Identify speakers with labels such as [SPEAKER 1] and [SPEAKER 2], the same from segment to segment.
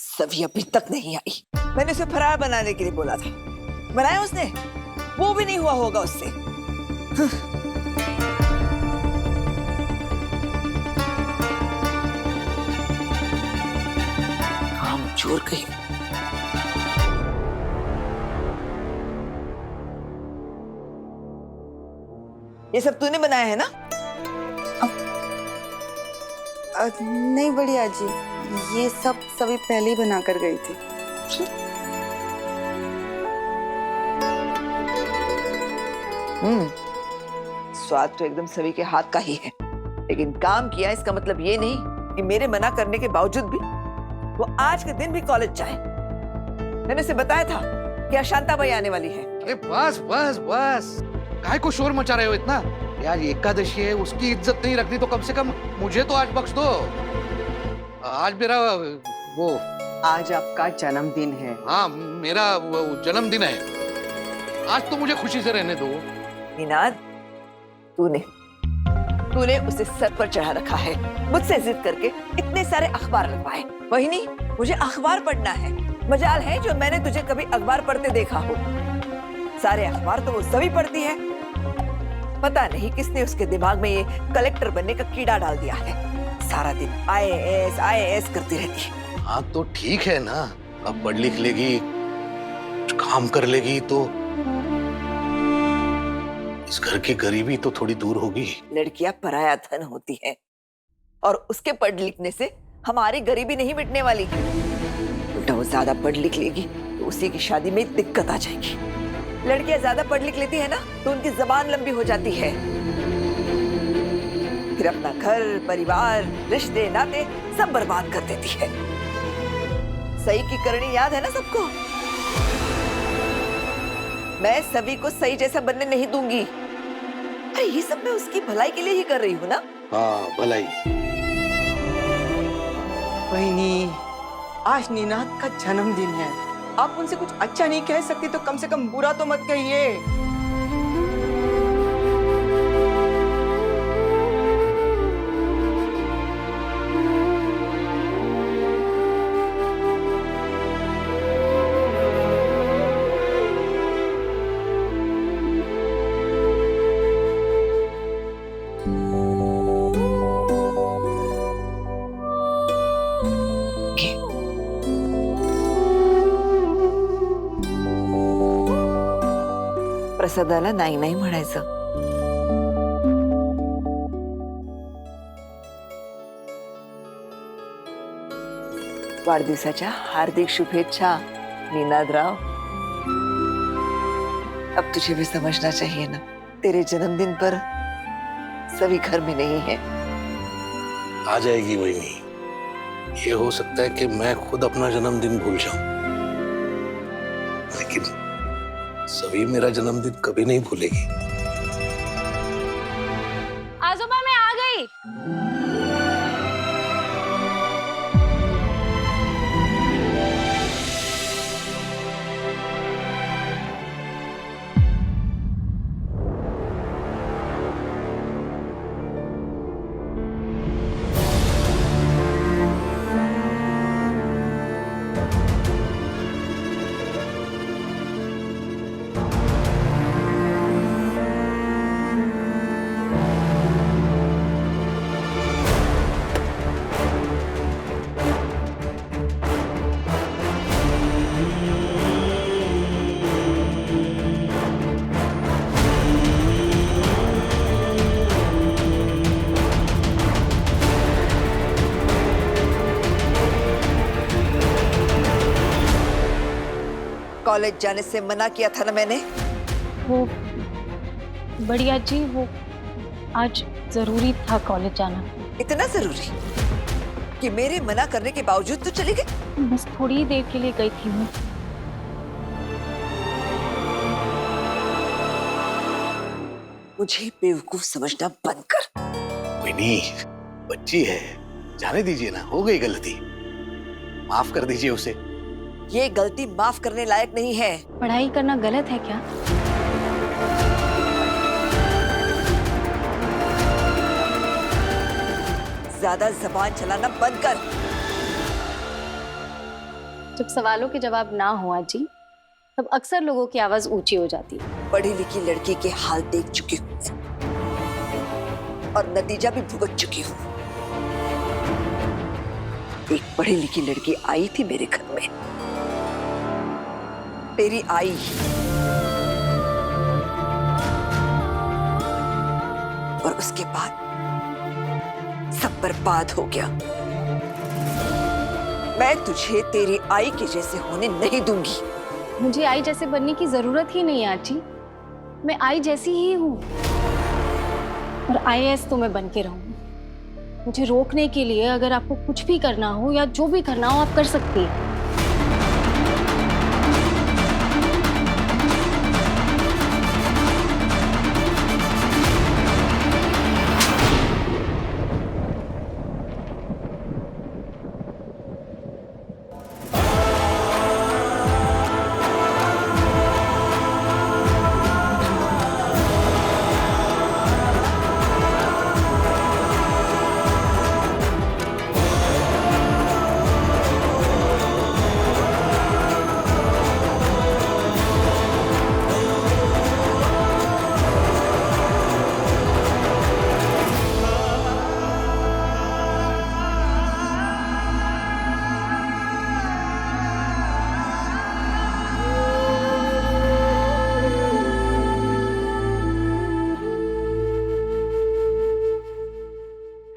[SPEAKER 1] सभी अभी तक नहीं आई। मैंने उसे फरार बनाने के लिए बोला था, बनाया उसने? वो भी नहीं हुआ होगा उससे। काम चोर कहीं। ये सब तूने बनाया है ना?
[SPEAKER 2] नहीं बढ़िया जी, ये सब सभी पहले ही बना कर गई थी।
[SPEAKER 1] स्वाद तो एकदम सभी के हाथ का ही है, लेकिन काम किया इसका मतलब ये नहीं कि मेरे मना करने के बावजूद भी वो आज के दिन भी कॉलेज जाए। मैंने उसे बताया था कि अशांता भाई आने वाली है।
[SPEAKER 3] अरे बस बस बस, काहे को शोर मचा रहे हो इतना? यार एकादशी है, उसकी इज्जत नहीं रखनी तो कम से कम मुझे तो आज बख्श दो। आज मेरा वो
[SPEAKER 2] आज आपका जन्मदिन है।
[SPEAKER 3] हाँ, मेरा वो जन्मदिन है। आज तो मुझे खुशी से रहने दो।
[SPEAKER 1] निनाद, तूने उसे सर पर चढ़ा रखा है, मुझसे जिद करके इतने सारे अखबार लगवाए। वही नहीं, मुझे अखबार पढ़ना है। मजाल है जो मैंने तुझे कभी अखबार पढ़ते देखा हो। सारे अखबार तो वो सभी पढ़ती है। पता नहीं किसने उसके दिमाग में ये कलेक्टर बनने का कीड़ा डाल दिया है। सारा दिन आईएएस करती रहती है।
[SPEAKER 3] हाँ तो ठीक है ना, अब पढ़ लिख लेगी, कुछ काम कर लेगी तो इस घर की गरीबी तो थोड़ी दूर होगी।
[SPEAKER 1] लड़कियां पराया धन होती है और उसके पढ़ लिखने से हमारी गरीबी नहीं मिटने वाली। उल्टा वो ज्यादा पढ़ लिख लेगी तो उसी की शादी में दिक्कत आ जाएगी। लड़कियां ज्यादा पढ़ लिख लेती है ना तो उनकी जबान लंबी हो जाती है, फिर अपना घर परिवार रिश्ते नाते सब बर्बाद कर देती है। सही की करनी याद है ना सबको? मैं सभी को सही जैसा बनने नहीं दूंगी। अरे ये सब मैं उसकी भलाई के लिए ही कर रही हूँ ना।
[SPEAKER 3] हाँ भलाई।
[SPEAKER 2] बहनी, आज निनाद का जन्मदिन है। आप उनसे कुछ अच्छा नहीं कह सकती तो कम से कम बुरा तो मत कहिए।
[SPEAKER 1] प्रसादाला नाही नाही म्हणायचं. वाढदिवसाच्या हार्दिक शुभेच्छा निनादराव. अब तुझे भी समझना चाहिए ना, तेरे जन्मदिन पर सभी घर में नहीं है.
[SPEAKER 3] आ जाएगी वही। ये हो सकता है कि मैं खुद अपना जन्मदिन भूल जाऊं, लेकिन सभी मेरा जन्मदिन कभी नहीं भूलेगी।
[SPEAKER 4] आजोबा मैं आ गई।
[SPEAKER 1] कॉलेज जाने से मना किया था ना मैंने.
[SPEAKER 4] वो बढ़िया जी, वो आज जरूरी था कॉलेज जाना.
[SPEAKER 1] इतना जरूरी कि मेरे मना करने के बावजूद तो चली गई?
[SPEAKER 4] बस थोड़ी ही देर के लिए गई थी मैं.
[SPEAKER 1] मुझे बेवकूफ समझना बंद कर.
[SPEAKER 3] विनी, बच्ची है, जाने दीजिए ना, हो गई गलती, माफ कर दीजिए उसे.
[SPEAKER 1] ये गलती माफ करने लायक नहीं है.
[SPEAKER 4] पढ़ाई करना गलत है क्या?
[SPEAKER 1] ज्यादा जबान चलाना बंद कर.
[SPEAKER 4] जब सवालों के जवाब ना हो आजी, तब अक्सर लोगों की आवाज ऊंची हो जाती है।
[SPEAKER 1] पढ़ी लिखी लड़की के हाल देख चुकी हूँ और नतीजा भी भुगत चुकी हूँ। एक पढ़ी लिखी लड़की आई थी मेरे घर में, तेरी आई, और उसके बाद सब बर्बाद हो गया। मैं तुझे तेरी आई के जैसे होने नहीं दूंगी।
[SPEAKER 4] मुझे आई जैसे बनने की जरूरत ही नहीं है आजी, मैं आई जैसी ही हूँ और IAS तो मैं बन के रहूंगी। मुझे रोकने के लिए अगर आपको कुछ भी करना हो या जो भी करना हो आप कर सकती हैं।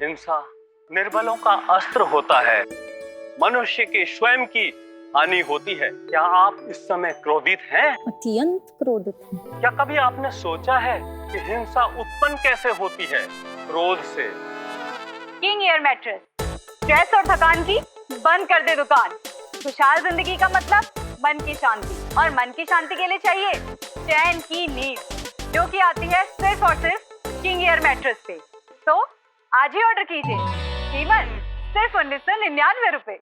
[SPEAKER 5] हिंसा निर्बलों का अस्त्र होता है, मनुष्य के स्वयं की हानि होती है। क्या आप इस समय क्रोधित हैं?
[SPEAKER 4] अत्यंत क्रोधित हूँ।
[SPEAKER 5] क्या कभी आपने सोचा है कि हिंसा उत्पन्न कैसे होती है? क्रोध से।
[SPEAKER 6] किंग एयर मैट्रेस, स्ट्रेस और थकान की बंद कर दे दुकान। खुशहाल जिंदगी का मतलब मन की शांति, और मन की शांति के लिए चाहिए चैन की नींद, जो कि आती है सिर्फ और सिर्फ किंग एयर मैट्रेस पे। तो आज ही ऑर्डर कीजिए, कीमत सिर्फ 1999 रुपए।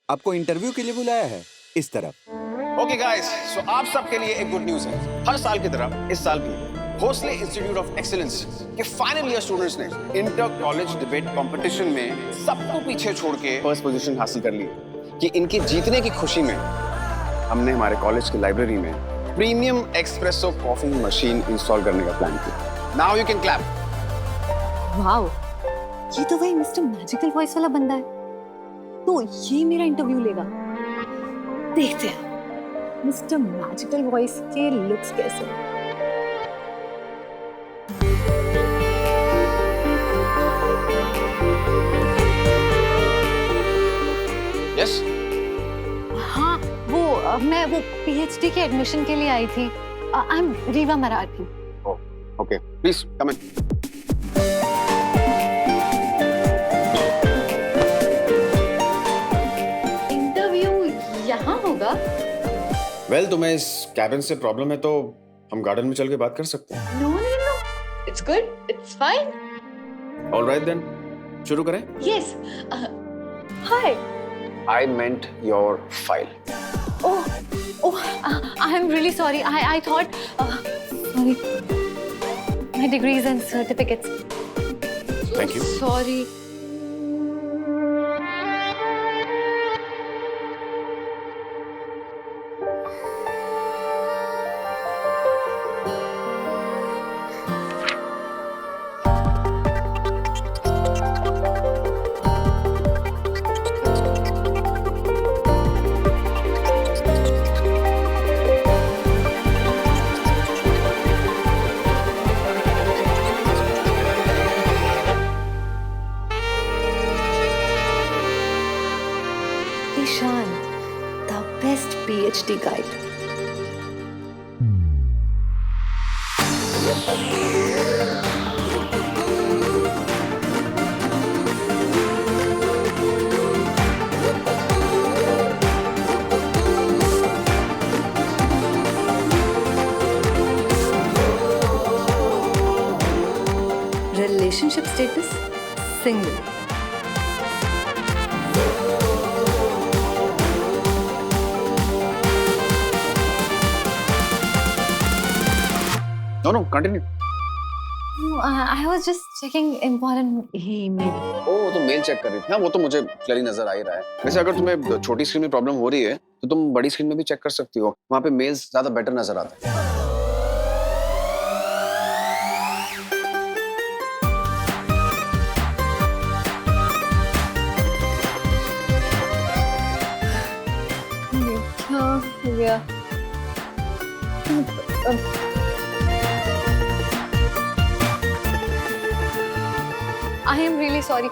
[SPEAKER 7] आपको इंटरव्यू के लिए बुलाया है इस तरफ।
[SPEAKER 8] ओके गाइस, सो आप सबके लिए एक गुड न्यूज़ है। हर साल की तरह इस साल भी भोसले इंस्टीट्यूट ऑफ एक्सीलेंस के फाइनल ईयर स्टूडेंट्स ने इंटर कॉलेज डिबेट कंपटीशन में सबको पीछे छोड़ के फर्स्ट पोजीशन हासिल कर ली। कि इनके जीतने की खुशी में हमने हमारे कॉलेज की लाइब्रेरी में premium espresso coffee machine install करने का प्लान किया। Now you can clap.
[SPEAKER 9] Wow, ये तो वही मिस्टर मैजिकल वॉइस वाला बंदा है। तो ये मेरा इंटरव्यू लेगा। देखते हैं मिस्टर मैजिकल वॉइस के लुक्स कैसे हैं।
[SPEAKER 8] यस।
[SPEAKER 9] हाँ, मैं वो PhD के एडमिशन के लिए आई थी। I am Reeva Marathi.
[SPEAKER 8] Okay, please come in.
[SPEAKER 9] यहाँ होगा?
[SPEAKER 8] वेल, तुम्हें इस कैबिन से प्रॉब्लम है तो हम गार्डन में चल के बात कर सकते हैं।
[SPEAKER 9] No, it's good, it's fine.
[SPEAKER 8] Alright then, शुरू करें?
[SPEAKER 9] Yes. Hi.
[SPEAKER 8] I meant your file.
[SPEAKER 9] I'm really sorry. I thought, sorry. My degrees and certificates.
[SPEAKER 8] Thank you.
[SPEAKER 9] Sorry. Ishan, the best PhD guide. Relationship status? Single.
[SPEAKER 8] No, continue.
[SPEAKER 9] I was just checking important email.
[SPEAKER 8] ओ तो mail check कर रही थी। हाँ वो तो मुझे clearly नजर आ ही रहा है। वैसे अगर तुम्हें छोटी स्क्रीन में प्रॉब्लम हो रही है तो तुम बड़ी स्क्रीन में भी चेक कर सकती हो, वहाँ पे मेल्स ज्यादा बेटर नजर आते हैं।
[SPEAKER 9] क्या हो गया? I am really sorry.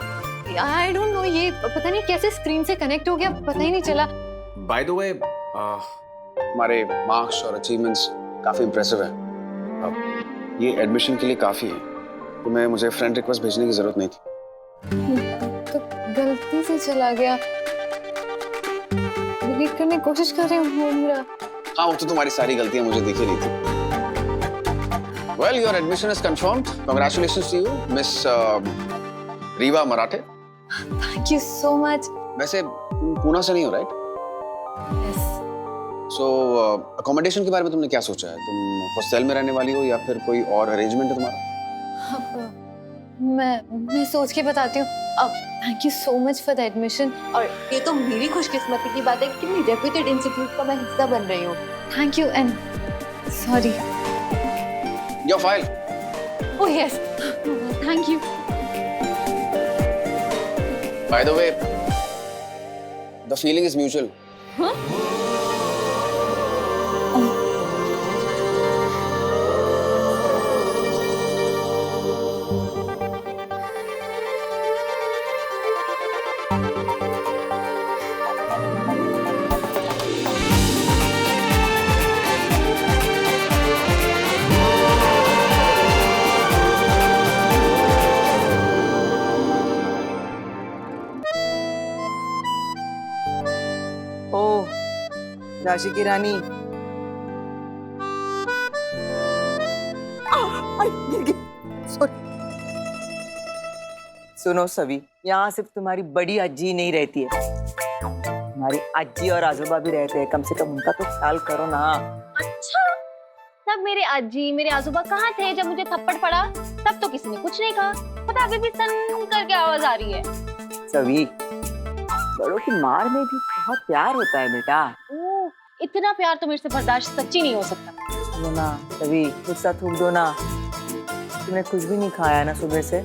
[SPEAKER 9] I don't know, ये पता नहीं कैसे स्क्रीन से कनेक्ट हो गया, पता ही नहीं चला।
[SPEAKER 8] बाय द वे तुम्हारे मार्क्स और अचीवमेंट्स काफी इंप्रेसिव है। ये एडमिशन के लिए काफी है, तुम्हें मुझे फ्रेंड रिक्वेस्ट भेजने की जरूरत नहीं थी।
[SPEAKER 9] तो गलती से चला गया, डिलीट करने की कोशिश कर रही हूँ मेरा।
[SPEAKER 8] हाँ वो तो तुम्हारी सारी गलतियां मुझे दिख ही रही थी। Well, your admission is confirmed. Congratulations to you, Miss Rewa Marathe.
[SPEAKER 9] Thank you so much.
[SPEAKER 8] वैसे तुम पूना से नहीं हो, राइट?
[SPEAKER 9] Yes.
[SPEAKER 8] So accommodation के बारे में तुमने क्या सोचा है? तुम हॉस्टल में रहने वाली हो या फिर कोई और अरेंजमेंट है तुम्हारा?
[SPEAKER 9] मैं सोच के बताती हूँ। Thank you so much for the admission. और ये तो मेरी खुशकिस्मती की बात है कि मैं रेप्यूटेड इंस्टीट्यूट का मैं हिस्सा बन रही हूँ। Thank you and sorry.
[SPEAKER 8] Your file.
[SPEAKER 9] Oh yes. Thank you.
[SPEAKER 8] By the way, the feeling is mutual.
[SPEAKER 9] Huh?
[SPEAKER 2] ओह झांसी की रानी। Sorry. सुनो सभी, यहाँ सिर्फ तुम्हारी बड़ी अज्जी नहीं रहती है, हमारी अज्जी और आजोबा भी रहते हैं। कम से कम उनका तो ख्याल करो ना।
[SPEAKER 4] अच्छा, तब मेरे अज्जी मेरे आजोबा कहाँ थे जब मुझे थप्पड़ पड़ा? तब तो किसी ने कुछ नहीं कहा। पता अभी भी सन करके आवाज आ रही है।
[SPEAKER 2] सभी, बड़ों की मार में भी बहुत प्यार होता है बेटा।
[SPEAKER 4] ओह, इतना प्यार तो मेरे से बर्दाश्त सच्ची नहीं हो सकता।
[SPEAKER 2] सुनो ना सभी, गुस्सा थूक दो ना। तुमने कुछ भी नहीं खाया ना सुबह से,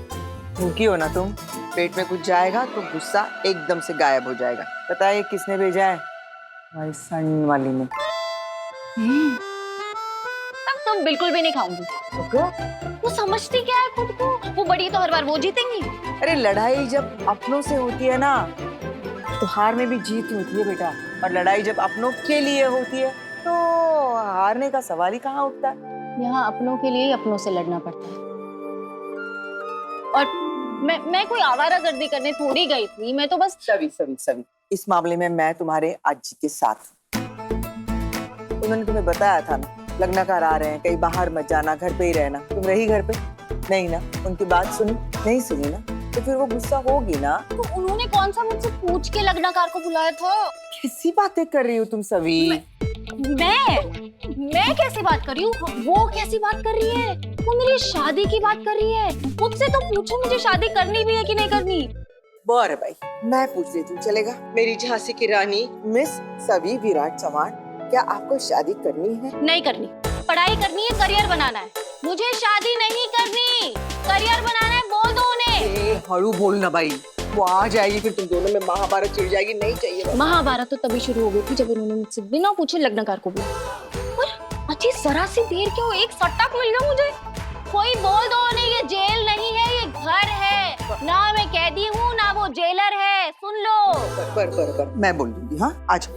[SPEAKER 2] भूखी हो ना तुम। पेट में कुछ जाएगा तो गुस्सा एकदम से गायब हो जाएगा। पता है किसने भेजा है? हमारी सन वाली ने।
[SPEAKER 4] तब तुम बिल्कुल भी नहीं खाऊंगी। वो समझती क्या है खुद को? वो बड़ी तो हर बार वो जीतेंगी।
[SPEAKER 2] अरे लड़ाई जब अपनों से होती है ना तो हार में भी जीत होती है बेटा, और लड़ाई जब अपनों के लिए होती है तो हारने का सवाल ही कहाँ उठता है।
[SPEAKER 4] यहाँ अपनों के लिए ही अपनों से लड़ना पड़ता है। और मैं कोई आवारागर्दी करने थोड़ी गई थी, मैं तो बस
[SPEAKER 2] सभी इस मामले में मैं तुम्हारे अज्जी के साथ। उन्होंने तुम्हें बताया था ना, लग्नकार आ रहे हैं, कहीं बाहर मत जाना, घर पे ही रहना। तुम रही घर पे? नहीं ना, उनकी बात सुनी? नहीं सुनी ना, तो फिर वो गुस्सा होगी ना।
[SPEAKER 4] तो उन्होंने कौन सा मुझसे पूछ के लग्नकार को बुलाया था?
[SPEAKER 2] कैसी बातें कर रही हो तुम सभी?
[SPEAKER 4] मैं कैसी बात कर रही हूँ? वो कैसी बात कर रही है? वो मेरी शादी की बात कर रही है। मुझसे तो पूछो मुझे शादी करनी भी है कि नहीं करनी।
[SPEAKER 2] बर भाई, मैं पूछ लेती हूँ, चलेगा? मेरी झांसी की रानी मिस सभी विराट चौहान, क्या आपको शादी करनी है?
[SPEAKER 4] नहीं करनी। पढ़ाई करनी है, करियर बनाना है। मुझे शादी नहीं करनी, करियर बनाना है, बोल दो उन्हें।
[SPEAKER 2] हरू बोलना भाई, वो आ जाएगी, फिर तुम दोनों में महाभारत छिड़ जाएगी। नहीं चाहिए।
[SPEAKER 4] महाभारत तो तभी शुरू हो गई थी जब उन्होंने मुझसे बिना पूछे लग्नकार को बुलाया। और अच्छी जरा सी देर क्यों, एक सट्टाक मिल गया मुझे। कोई बोल दो उन्हें, ये जेल नहीं है, ये घर है। ना मैं कैदी हूँ ना वो जेलर है, सुन लो।
[SPEAKER 2] पर मैं बोल दूंगी। हाँ, आज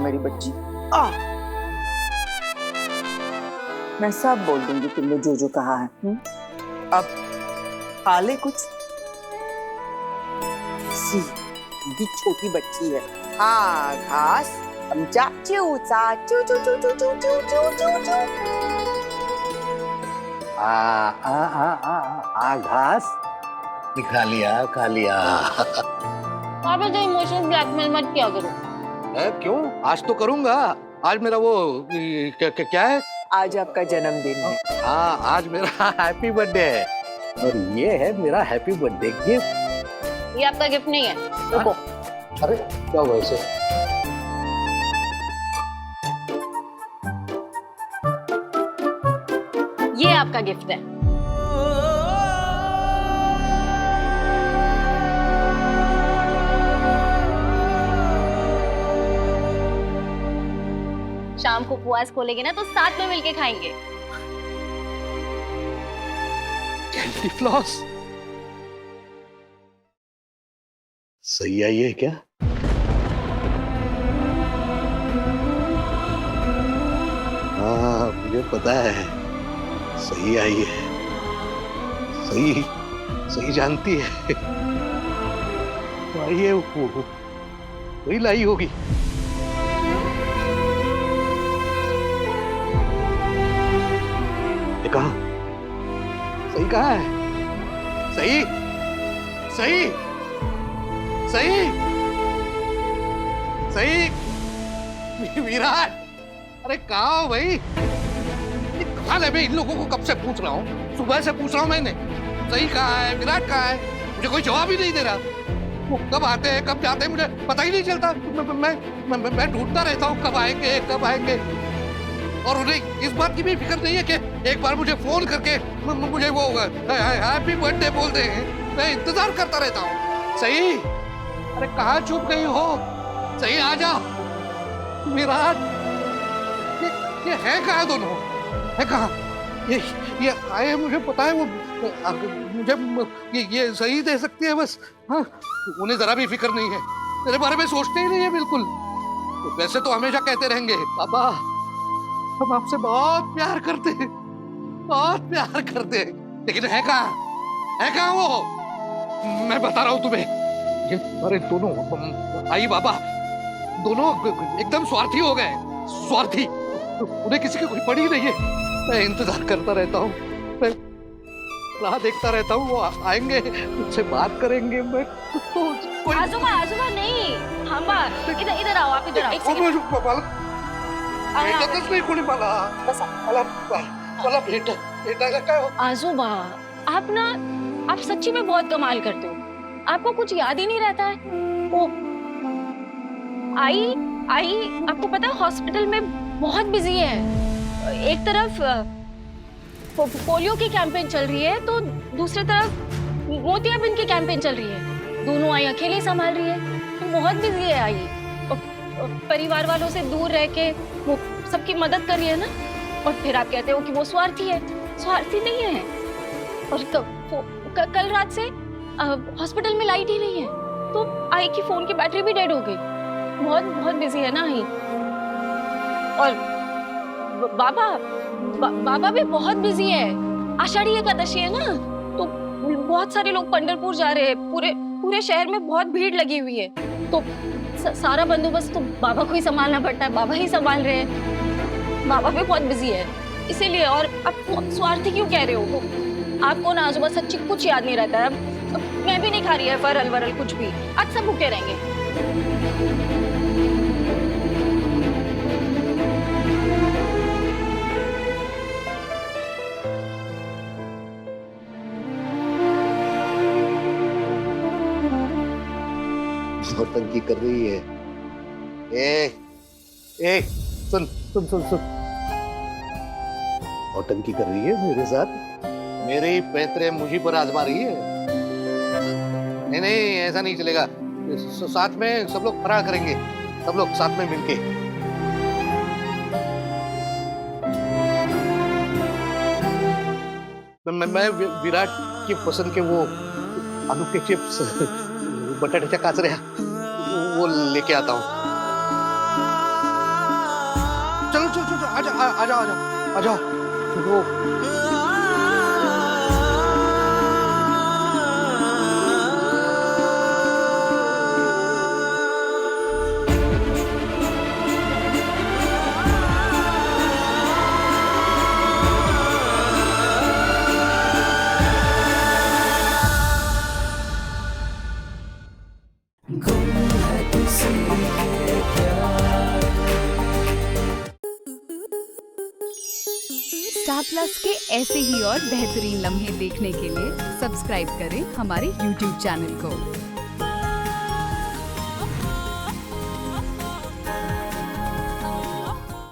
[SPEAKER 2] मेरी बच्ची आ। मैं सब बोल दूंगी तुमने जो कहा है। अब खा ले कुछ। भी छोटी बच्ची है। हाँ, घास चमचा चूचा चू चू चू चू चू चू चू चू चू।
[SPEAKER 3] घास खा लिया।
[SPEAKER 4] आप ऐसे इमोशनल ब्लैकमेल मत किया करो।
[SPEAKER 3] क्यों? आज तो करूंगा। आज मेरा वो क्या है,
[SPEAKER 2] आज आपका जन्मदिन है।
[SPEAKER 3] हाँ, आज मेरा हैप्पी बर्थडे है और ये है मेरा हैप्पी बर्थडे गिफ्ट।
[SPEAKER 4] ये आपका गिफ्ट नहीं है, रुको।
[SPEAKER 3] अरे क्या हुआ इसे?
[SPEAKER 4] ये आपका गिफ्ट है। शाम को उपवास खोलेंगे ना तो साथ में मिलके खाएंगे।
[SPEAKER 3] कैंडी फ्लॉस सही आई है क्या? हाँ, मुझे पता है सही आई है। सही सही जानती है। आई है वो वही लाई होगी। ये कहाँ? सही कहाँ है? सही सही सही सही विराट, अरे कहाँ हो भाई? ये कहाँ है? मैं इन लोगों को कब से पूछ रहा हूँ, सुबह से पूछ रहा हूँ मैंने। सही कहाँ है, विराट कहाँ है? मुझे कोई जवाब ही नहीं दे रहा। वो कब आते हैं कब जाते हैं मुझे पता ही नहीं चलता। मैं ढूंढता रहता हूँ कब आएंगे कब आएंगे। और उन्हें इस बात की भी फिक्र नहीं है कि एक बार मुझे फोन करके मुझे वो हैप्पी बर्थडे बोल दे। मैं इंतजार करता रहता हूँ। सही, अरे कहाँ छुप गई हो? सही आ जाओ। विराट, ये है कहाँ दोनों? है कहाँ? ये आए मुझे पता है। वो मुझे ये सही दे सकती है बस। हाँ, उन्हें जरा भी फिक्र नहीं है, मेरे बारे में सोचते ही नहीं है बिल्कुल। तो वैसे तो हमेशा कहते रहेंगे बाबा हम आपसे बहुत प्यार करते हैं, बहुत प्यार करते हैं, लेकिन है कहाँ वो? मैं बता रहा हूँ तुम्हें, ये अरे दोनों आई बाबा दोनों एकदम स्वार्थी हो गए। स्वार्थी, उन्हें किसी की कोई पड़ी नहीं है। मैं इंतजार करता रहता हूँ, मैं राह देखता रहता हूँ। वो आएंगे, मुझसे बात करेंगे। मैं कोई
[SPEAKER 4] आजूबा नहीं, हम इधर आओ, आप इधर आओ। एक सेकंड।
[SPEAKER 3] भेटतच नाही कोणी मला। मला भेट भेटायला काय हो?
[SPEAKER 4] आजूबा, आप सच्ची में बहुत कमाल करते हो। आपको कुछ याद ही नहीं रहता है। वो आई आपको पता है हॉस्पिटल में बहुत बिजी है। एक तरफ पोलियो की कैंपेन चल रही है तो दूसरी तरफ मोतियाबिंद की कैंपेन चल रही है। दोनों आई अकेले संभाल रही है, तो बहुत बिजी है आई। परिवार वालों से दूर रह के वो सबकी मदद कर रही है ना। और फिर आप कहते हो कि वो स्वार्थी है। स्वार्थी नहीं है। और कल रात से हॉस्पिटल में लाइट ही नहीं है, तो आई की फोन की बैटरी भी डेड हो गई। बहुत बिजी है ना आई। और बाबा भी बहुत बिजी है। आषाढ़ी एकादशी है ना, तो बहुत सारे लोग पंढरपुर जा रहे हैं। पूरे शहर में बहुत भीड़ लगी हुई है, तो सारा बंदोबस्त तो बाबा को ही संभालना पड़ता है। बाबा ही संभाल रहे हैं। बाबा भी बहुत बिजी है इसीलिए। और आप स्वार्थी क्यों कह रहे हो? आपको ना आजूबा सच्ची कुछ याद नहीं रहता है। मैं भी नहीं खा रही है फरल वरल कुछ भी। आज सब भूखे रहेंगे।
[SPEAKER 3] नौटंकी कर रही है। ए सुन। नौटंकी कर रही है मेरे साथ। मेरे ही पैतरे मुझी पर आजमा रही है। नहीं ऐसा नहीं चलेगा। साथ में सब लोग फरार करेंगे, सब लोग साथ में मिलके। मैं विराट की पसंद के वो आलू के चिप्स, बटाट्याच्या काचऱ्या वो लेके आता हूँ। चलो आ जाओ। वो
[SPEAKER 10] स्टार प्लस के ऐसे ही और बेहतरीन लम्हे देखने के लिए सब्सक्राइब करें हमारे YouTube चैनल को।